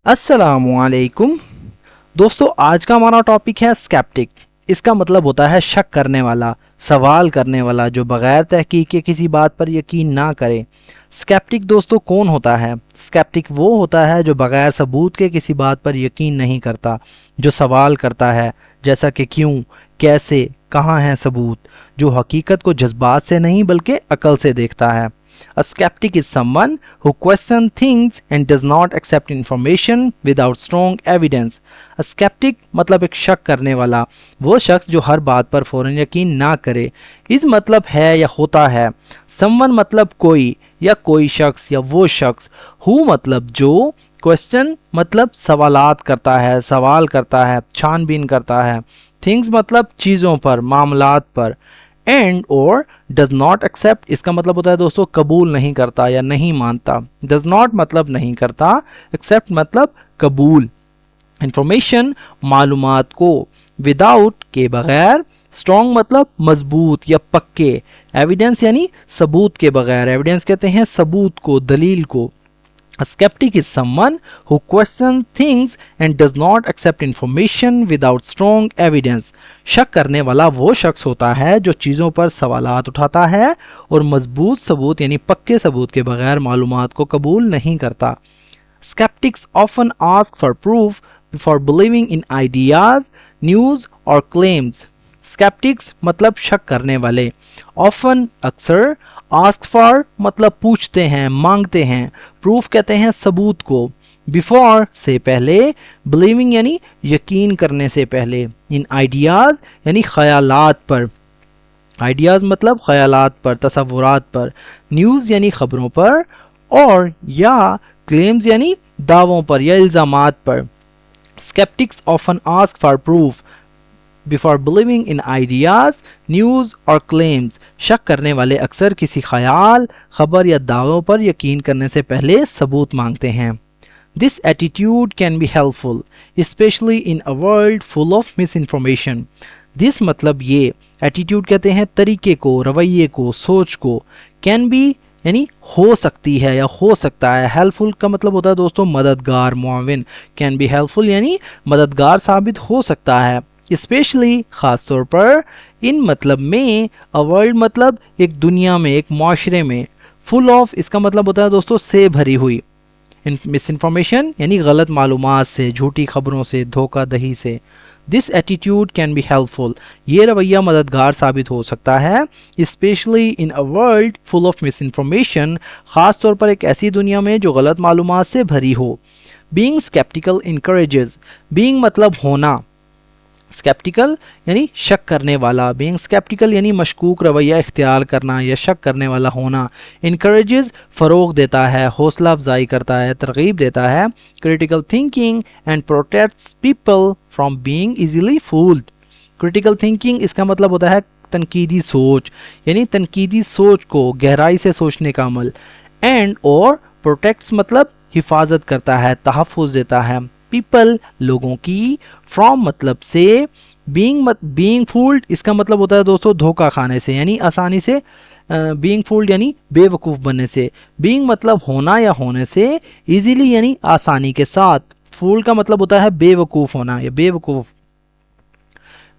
अस्सलामु अलैकुम दोस्तों, आज का हमारा टॉपिक है स्केप्टिक। इसका मतलब होता है शक करने वाला, सवाल करने वाला, जो बगैर तहकीक के किसी बात पर यकीन ना करे। स्केप्टिक दोस्तों कौन होता है? स्केप्टिक वो होता है जो बगैर सबूत के किसी बात पर यकीन नहीं करता, जो सवाल करता है जैसा कि क्यों, कैसे, कहाँ है सबूत, जो हकीकत को जज्बात से नहीं बल्कि अकल से देखता है। A skeptic is someone who questions things and does not accept information without strong evidence. A skeptic मतलब एक शक करने वाला, वो शख्स जो हर बात पर फौरन यकीन ना करे। इस मतलब है या होता है। someone मतलब कोई या कोई शख्स या वो शख्स। who मतलब जो, क्वेश्चन मतलब सवालात करता है, सवाल करता है, छानबीन करता है। थिंग्स मतलब चीज़ों पर, मामलात पर। एंड और डज नॉट एक्सेप्ट, इसका मतलब होता है दोस्तों कबूल नहीं करता या नहीं मानता। डज नॉट मतलब नहीं करता, एक्सेप्ट मतलब कबूल। इंफॉर्मेशन मालूमात को, विदाउट के बगैर। स्ट्रॉन्ग मतलब मजबूत या पक्के। एविडेंस यानी सबूत के बगैर, एविडेंस कहते हैं सबूत को, दलील को। A skeptic is someone who questions things and does not accept information without strong evidence. शक करने वाला वो शख्स होता है जो चीज़ों पर सवालात उठाता है और मजबूत सबूत यानी पक्के सबूत के बगैर मालूमात को कबूल नहीं करता। Skeptics often ask for proof before believing in ideas, news or claims. Sceptics मतलब शक करने वाले। ऑफन अक्सर, आस्क फॉर मतलब पूछते हैं, मांगते हैं। प्रूफ कहते हैं सबूत को। बिफोर से पहले, बिलीविंग यानी यकीन करने से पहले। इन आइडियाज यानी ख्यालात पर, आइडियाज मतलब ख्यालात पर, तसव्वुरात पर। न्यूज़ यानी खबरों पर, और या क्लेम्स यानी दावों पर या इल्ज़ामात पर। Sceptics often ask for proof before believing in ideas, news और क्लेम्स। शक करने वाले अक्सर किसी ख्याल, खबर या दावों पर यकीन करने से पहले सबूत मांगते हैं। This attitude can be helpful specially in a world full of miss information. This मतलब ये, एटीट्यूड कहते हैं तरीके को, रवैये को, सोच को। कैन बी यानी हो सकती है या हो सकता है। हेल्पफुल का मतलब होता है दोस्तों मददगार, मुआविन। कैन बी हेल्पफुल यानी मददगार साबित हो सकता है, स्पेशली खास तौर पर। इन मतलब में, अ वर्ल्ड मतलब एक दुनिया में, एक माशरे में। फुल ऑफ इसका मतलब होता है दोस्तों से भरी हुई। मिस इन्फॉर्मेशन यानी गलत मालूमात से, झूठी खबरों से, धोखा दही से। This attitude can be helpful, ये रवैया मददगार साबित हो सकता है, specially in a world full of miss information, खास तौर पर एक ऐसी दुनिया में जो गलत मालूमात से भरी हो। बीइंग स्केप्टिकल इनकरेजेस, बीइंग मतलब होना, स्केप्टिकल यानी शक करने वाला। बीइंग स्केप्टिकल यानी मशकूक रवैया इख्तियार करना या शक करने वाला होना। इनकरेजेस फ़रोग देता है, हौसला अफजाई करता है, तरगीब देता है। Critical thinking and protects people from being easily fooled. Critical thinking इसका मतलब होता है तनकीदी सोच, यानी तनकीदी सोच को, गहराई से सोचने का अमल। एंड और प्रोटेक्ट्स मतलब हिफाजत करता है, तहफ़्फ़ुज़ देता है। पीपल लोगों की, फ्रॉम मतलब से, बीइंग फूल्ड इसका मतलब होता है दोस्तों धोखा खाने से, यानी आसानी से, बीइंग फूल्ड यानी बेवकूफ़ बनने से। बीइंग मतलब होना या होने से, इजीली यानी आसानी के साथ। फूल का मतलब होता है बेवकूफ़ होना या बेवकूफ़।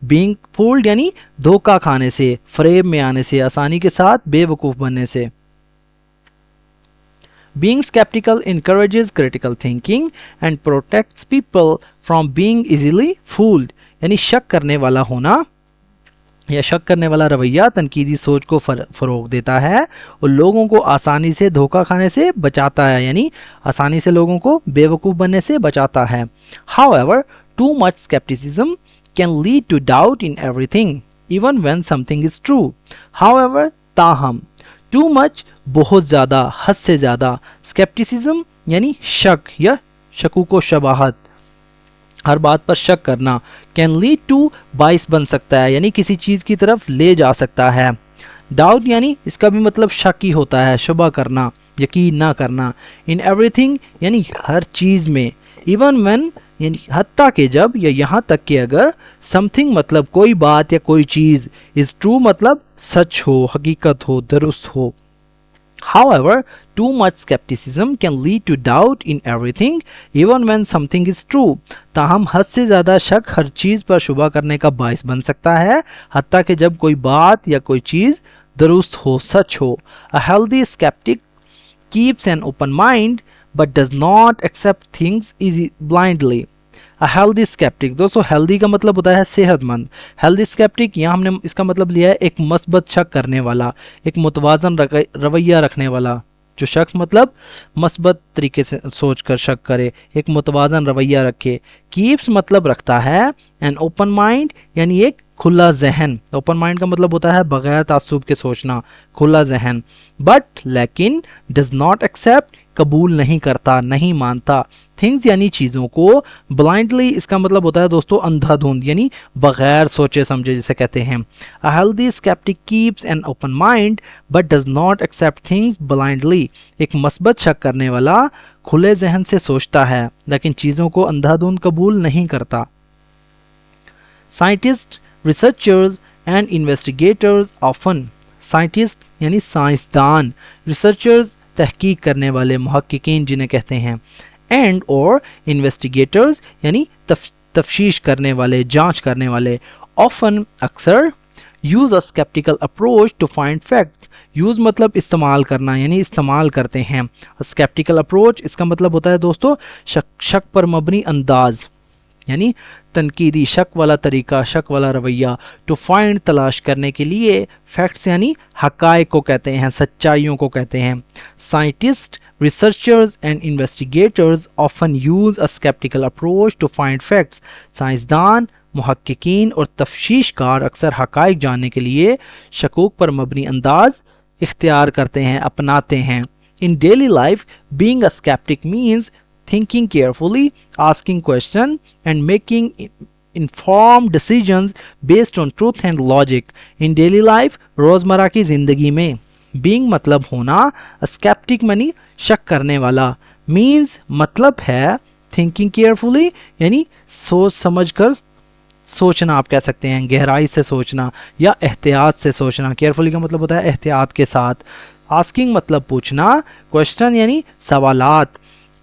बीइंग फूल्ड यानी धोखा खाने से, फरेब में आने से, आसानी के साथ बेवकूफ़ बनने से। Being skeptical encourages critical thinking and protects people from being easily fooled. यानी शक करने वाला होना या शक करने वाला रवैया तनकीदी सोच को फ़रोग देता है और लोगों को आसानी से धोखा खाने से बचाता है, यानी आसानी से लोगों को बेवकूफ़ बनने से बचाता है। However, too much skepticism can lead to doubt in everything, even when something is true. However, ताहम, टू मच बहुत ज़्यादा, हद से ज़्यादा। स्केप्टिसिज्म यानी शक या शकूक व शबाहत, हर बात पर शक करना। कैन लीड टू बाइस बन सकता है, यानी किसी चीज़ की तरफ ले जा सकता है। डाउट यानी इसका भी मतलब शक ही होता है, शुबा करना, यकीन ना करना। इन एवरीथिंग यानी हर चीज़ में। इवन व्हेन यानी हत्ता के जब, या यहाँ तक कि अगर। समथिंग मतलब कोई बात या कोई चीज़। इज़ ट्रू मतलब सच हो, हकीकत हो, दुरुस्त हो। However, too much skepticism can lead to doubt in everything, even when something is true. ताहम हद से ज़्यादा शक हर चीज़ पर शुबा करने का बाइस बन सकता है, हत्ता कि जब कोई बात या कोई चीज़ दुरुस्त हो, सच हो. A healthy skeptic keeps an open mind but does not accept things easy blindly. A healthy skeptic, दोस्तों healthy का मतलब होता है सेहतमंद. Healthy skeptic यहाँ हमने इसका मतलब लिया है एक मस्बत शक करने वाला, एक मुतवाज़न रवैया रखने वाला. जो शख्स मतलब मस्बत तरीके से सोच कर शक करे, एक मुतवाज़न रवैया रखे. कीप्स मतलब रखता है, एन ओपन माइंड यानी एक खुला जहन. ओपन माइंड का मतलब होता है बगैर तासुब के सोचना, खुला जहन. बट लेकिन डज नॉट एक्सेप्ट कबूल नहीं करता, नहीं मानता. थिंग्स यानी चीज़ों को, ब्लाइंडली इसका मतलब होता है दोस्तों अंधाधुंध यानी बगैर सोचे समझे जिसे कहते हैं. A healthy sceptic keeps an open mind but does not accept things blindly. एक मस्बत शक करने वाला खुले जहन से सोचता है लेकिन चीज़ों को अंधाधुंध कबूल नहीं करता. Scientist, researchers and investigators often. Scientist यानी साइंसदान, रिसर्चर्स तहकीक करने वाले, मुहक्किकीन जिन्हें कहते हैं, एंड और इन्वेस्टिगेटर्स यानी तफ्तीश करने वाले, जांच करने वाले. ऑफन अक्सर, use a sceptical approach to find facts. Use मतलब इस्तेमाल करना यानी इस्तेमाल करते हैं. स्केप्टिकल अप्रोच इसका मतलब होता है दोस्तों शक पर मबनी अंदाज यानी तनकीदी, शक वाला तरीका, शक वाला रवैया. टू फाइंड तलाश करने के लिए, फैक्ट्स यानी हकायक को कहते हैं, सच्चाइयों को कहते हैं. Scientist, researchers and investigators often use a sceptical approach to find facts. साइंसदान, मुहक्किकीन और तफ्तीशकार अक्सर हकायक जानने के लिए शकूक पर मबनी अंदाज इख्तियार करते हैं, अपनाते हैं. In daily life being a sceptic means thinking carefully, asking questions and making informed decisions based on truth and logic. In daily life, रोज़मर्रा की ज़िंदगी में, being मतलब होना, skeptic मनी शक करने वाला, means मतलब है thinking carefully यानी सोच समझ कर सोचना, आप कह सकते हैं गहराई से सोचना या एहतियात से सोचना. केयरफुली का मतलब होता है एहतियात के साथ. आस्किंग मतलब पूछना, क्वेश्चन यानी सवालात,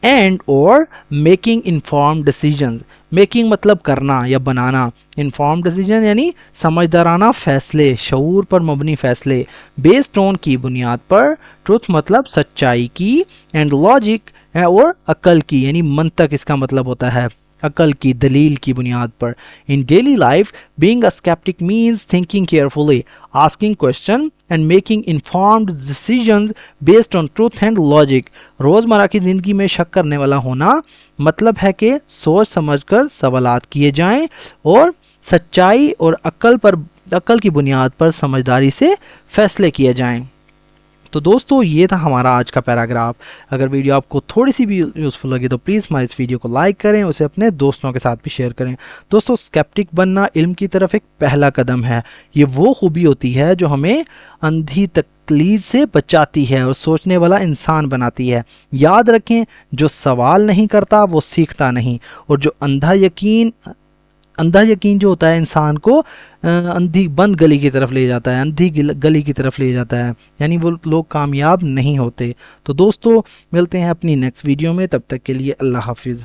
एंड और मेकिंग इन्फॉर्म्ड डिसीजंस. मेकिंग मतलब करना या बनाना, इन्फॉर्म्ड डिसीजन यानी समझदाराना फैसले, शऊर पर मबनी फैसले. बेस्ड ऑन की बुनियाद पर, ट्रुथ मतलब सच्चाई की, एंड लॉजिक और अकल की यानी मंतक इसका मतलब होता है अकल की, दलील की बुनियाद पर. In daily life being a sceptic means thinking carefully, asking question and making informed decisions based on truth and logic. रोज़मर्रा की ज़िंदगी में शक करने वाला होना मतलब है कि सोच समझकर सवालात किए जाएं और सच्चाई और अकल की बुनियाद पर समझदारी से फैसले किए जाएं. तो दोस्तों ये था हमारा आज का पैराग्राफ. अगर वीडियो आपको थोड़ी सी भी यूज़फुल लगी तो प्लीज़ हमारे इस वीडियो को लाइक करें, उसे अपने दोस्तों के साथ भी शेयर करें. दोस्तों स्केप्टिक बनना इल्म की तरफ एक पहला कदम है. ये वो खूबी होती है जो हमें अंधी तकलीद से बचाती है और सोचने वाला इंसान बनाती है. याद रखें, जो सवाल नहीं करता वो सीखता नहीं, और जो अंधा यकीन जो होता है इंसान को अंधी बंद गली की तरफ ले जाता है, अंधी गली की तरफ ले जाता है, यानी वो लोग कामयाब नहीं होते. तो दोस्तों मिलते हैं अपनी नेक्स्ट वीडियो में, तब तक के लिए अल्लाह हाफिज़.